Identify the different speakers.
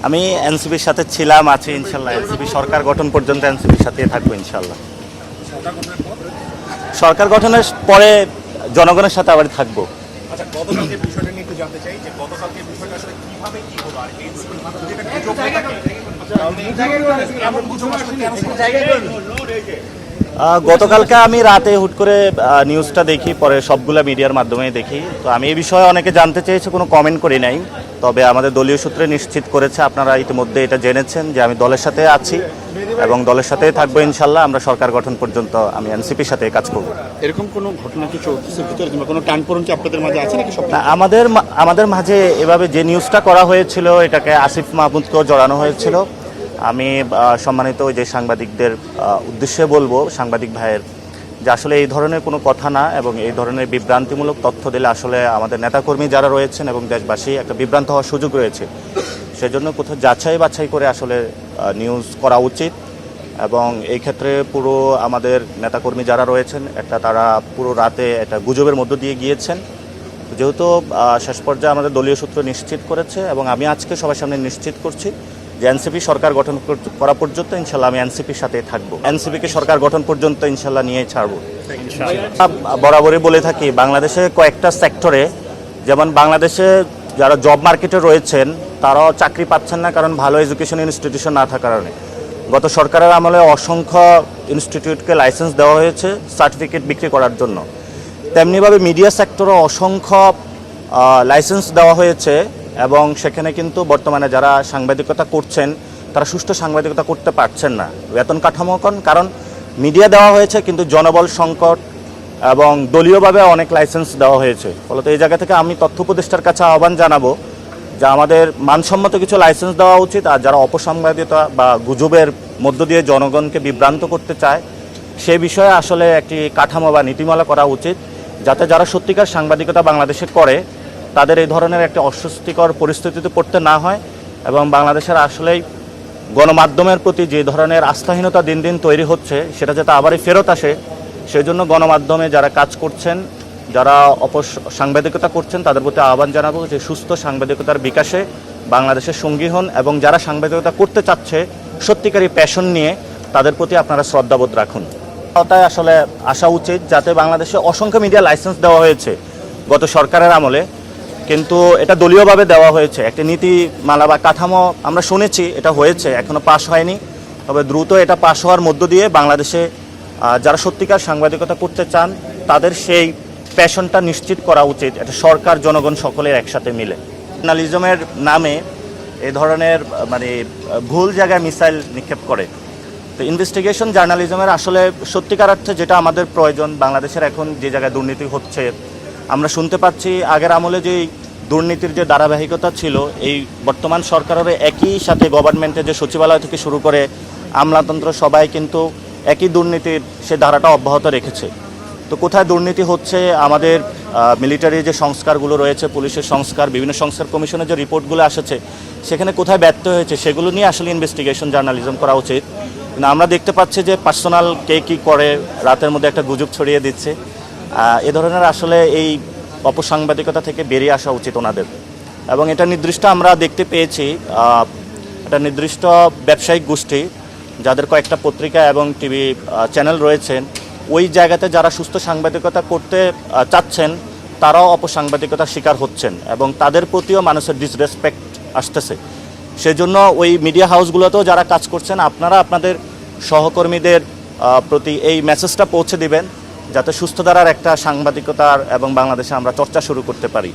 Speaker 1: আমি এনসিপির সাথে ছিলাম, আছি ইনশাল্লাহ। এনসিপি সরকার গঠন পর্যন্ত এনসিপির সাথে থাকবো ইনশাল্লাহ। সরকার গঠনের পরে জনগণের সাথে আবার থাকবো।
Speaker 2: আচ্ছা, গতকালকে বিষয়টা নিয়ে একটু জানতে চাই যে গতকালকে বিষয়টা আসলে কিভাবে কি হলো, আর এই
Speaker 1: গতকালকে আমি রাতে হুট করে নিউজটা দেখি, পরে সবগুলা মিডিয়ার মাধ্যমেই দেখি। তো আমি এই বিষয়ে অনেকে জানতে চেয়েছে, কোনো কমেন্ট করি নাই। তবে আমাদের দলীয় সূত্রে নিশ্চিত করেছে, আপনারা ইতিমধ্যে এটা জেনেছেন, যে আমি দলের সাথে আছি এবং দলের সাথেই থাকবো ইনশাল্লাহ। আমরা সরকার গঠন পর্যন্ত আমি এনসিপির সাথে কাজ করব।
Speaker 2: এরকম কোনো ঘটনা কি চলতেছে ভিতরে, কিংবা কোনো টানপোড়েন কি আপনাদের মাঝে আছে নাকি?
Speaker 1: না, আমাদের মাঝে এভাবে যে নিউজটা করা হয়েছিল, এটাকে আসিফ মাহমুদকেও জড়ানো হয়েছিল। আমি সম্মানিত যে সাংবাদিকদের উদ্দেশ্যে বলবো, সাংবাদিক ভাইয়ের, যে আসলে এই ধরনের কোনো কথা না, এবং এই ধরনের বিভ্রান্তিমূলক তথ্য দিলে আসলে আমাদের নেতাকর্মী যারা রয়েছেন এবং দেশবাসী একটা বিভ্রান্ত হওয়ার সুযোগ রয়েছে। সেজন্য কোথাও যাচাই বাছাই করে আসলে নিউজ করা উচিত। এবং এই ক্ষেত্রে পুরো আমাদের নেতাকর্মী যারা রয়েছেন, তারা পুরো রাতে একটা গুজবের মধ্য দিয়ে গিয়েছেন। যেহেতু শেষ পর্যায়ে আমাদের দলীয় সূত্র নিশ্চিত করেছে, এবং আমি আজকে সবার সামনে নিশ্চিত করছি যে এনসিপি সরকার গঠন করা পর্যন্ত ইনশাল্লাহ আমি এনসিপির সাথে থাকবো। এনসিপিকে সরকার গঠন পর্যন্ত ইনশাল্লাহ নিয়ে ছাড়বো। বরাবরই বলে থাকি, বাংলাদেশে কয়েকটা সেক্টরে, যেমন বাংলাদেশে যারা জব মার্কেটে রয়েছেন তারাও চাকরি পাচ্ছেন না, কারণ ভালো এডুকেশন ইনস্টিটিউশন না থাকার কারণে। গত সরকারের আমলে অসংখ্য ইনস্টিটিউটকে লাইসেন্স দেওয়া হয়েছে সার্টিফিকেট বিক্রি করার জন্য। তেমনিভাবে মিডিয়া সেক্টরও অসংখ্য লাইসেন্স দেওয়া হয়েছে, এবং সেখানে কিন্তু বর্তমানে যারা সাংবাদিকতা করছেন তারা সুষ্ঠু সাংবাদিকতা করতে পারছেন না, বেতন কাঠামো কারণ মিডিয়া দেওয়া হয়েছে কিন্তু জনবল সংকট, এবং দলীয়ভাবে অনেক লাইসেন্স দেওয়া হয়েছে। ফলত এই জায়গা থেকে আমি তথ্য উপদেষ্টার কাছে আহ্বান জানাবো যে আমাদের মানসম্মত কিছু লাইসেন্স দেওয়া উচিত, আর যারা অপসাংবাদিকতা বা গুজবের মধ্য দিয়ে জনগণকে বিভ্রান্ত করতে চায় সে বিষয়ে আসলে একটি কাঠামো বা নীতিমালা করা উচিত, যাতে যারা সত্যিকার সাংবাদিকতা বাংলাদেশে করে তাদের এই ধরনের একটা অস্বস্তিকর পরিস্থিতিতে পড়তে না হয়, এবং বাংলাদেশের আসলেই গণমাধ্যমের প্রতি যে ধরনের আস্থাহীনতা দিন দিন তৈরি হচ্ছে সেটা যাতে আবারই ফেরত আসে। সেই জন্য গণমাধ্যমে যারা কাজ করছেন, যারা সাংবাদিকতা করছেন, তাদের প্রতি আহ্বান জানাবো যে সুস্থ সাংবাদিকতার বিকাশে বাংলাদেশের সঙ্গী হন, এবং যারা সাংবাদিকতা করতে চাচ্ছে সত্যিকারই প্যাশন নিয়ে, তাদের প্রতি আপনারা শ্রদ্ধাবোধ রাখুন। তাই আসলে আসা উচিত, যাতে বাংলাদেশে অসংখ্য মিডিয়া লাইসেন্স দেওয়া হয়েছে গত সরকারের আমলে, কিন্তু এটা দলীয়ভাবে দেওয়া হয়েছে। একটা নীতিমালা বা কাঠামো আমরা শুনেছি, এটা হয়েছে, এখনও পাশ হয়নি। তবে দ্রুত এটা পাশ হওয়ার মধ্য দিয়ে বাংলাদেশে যারা সত্যিকার সাংবাদিকতা করতে চান তাদের সেই প্যাশনটা নিশ্চিত করা উচিত। এটা সরকার, জনগণ সকলের একসাথে মিলে। জার্নালিজমের নামে এই ধরনের ভুল জায়গায় মিসাইল নিক্ষেপ করে। তো ইনভেস্টিগেশন জার্নালিজমের আসলে সত্যিকার অর্থে যেটা আমাদের প্রয়োজন, বাংলাদেশের এখন যে জায়গায় দুর্নীতি হচ্ছে আমরা শুনতে পাচ্ছি, আগের আমলে যে দুর্নীতির যে ধারাবাহিকতা ছিল, এই বর্তমান সরকারের একই সাথে গভর্নমেন্টের যে সচিবালয় থেকে শুরু করে আমলাতন্ত্র সবাই কিন্তু একই দুর্নীতির সে ধারাটা অব্যাহত রেখেছে। তো কোথায় দুর্নীতি হচ্ছে, আমাদের মিলিটারি যে সংস্কারগুলো রয়েছে, পুলিশের সংস্কার, বিভিন্ন সংস্কার কমিশনের যে রিপোর্টগুলো এসেছে, সেখানে কোথায় ব্যর্থ হয়েছে সেগুলো নিয়ে আসলে ইনভেস্টিগেশন জার্নালিজম করা উচিত। কিন্তু আমরা দেখতে পাচ্ছি যে পার্সোনাল কে কী করে রাতের মধ্যে একটা গুজব ছড়িয়ে দিচ্ছে। এ ধরনের আসলে এই অপসাংবাদিকতা থেকে বেরিয়ে আসা উচিত ওনাদের। এবং এটা নির্দিষ্ট আমরা দেখতে পেয়েছি, একটা নির্দিষ্ট ব্যবসায়িক গোষ্ঠী যাদের কয়েকটা পত্রিকা এবং টিভি চ্যানেল রয়েছেন, ওই জায়গাতে যারা সুস্থ সাংবাদিকতা করতে চাচ্ছেন তারাও অপসাংবাদিকতার শিকার হচ্ছেন, এবং তাদের প্রতিও মানুষের ডিসরেসপেক্ট আসতেছে। সেজন্য ওই মিডিয়া হাউসগুলোতেও যারা কাজ করছেন, আপনারা আপনাদের সহকর্মীদের প্রতি এই মেসেজটা পৌঁছে দিবেন, যাতে সুস্থ ধারার একটা সাংবাদিকতার এবং বাংলাদেশে আমরা চর্চা শুরু করতে পারি।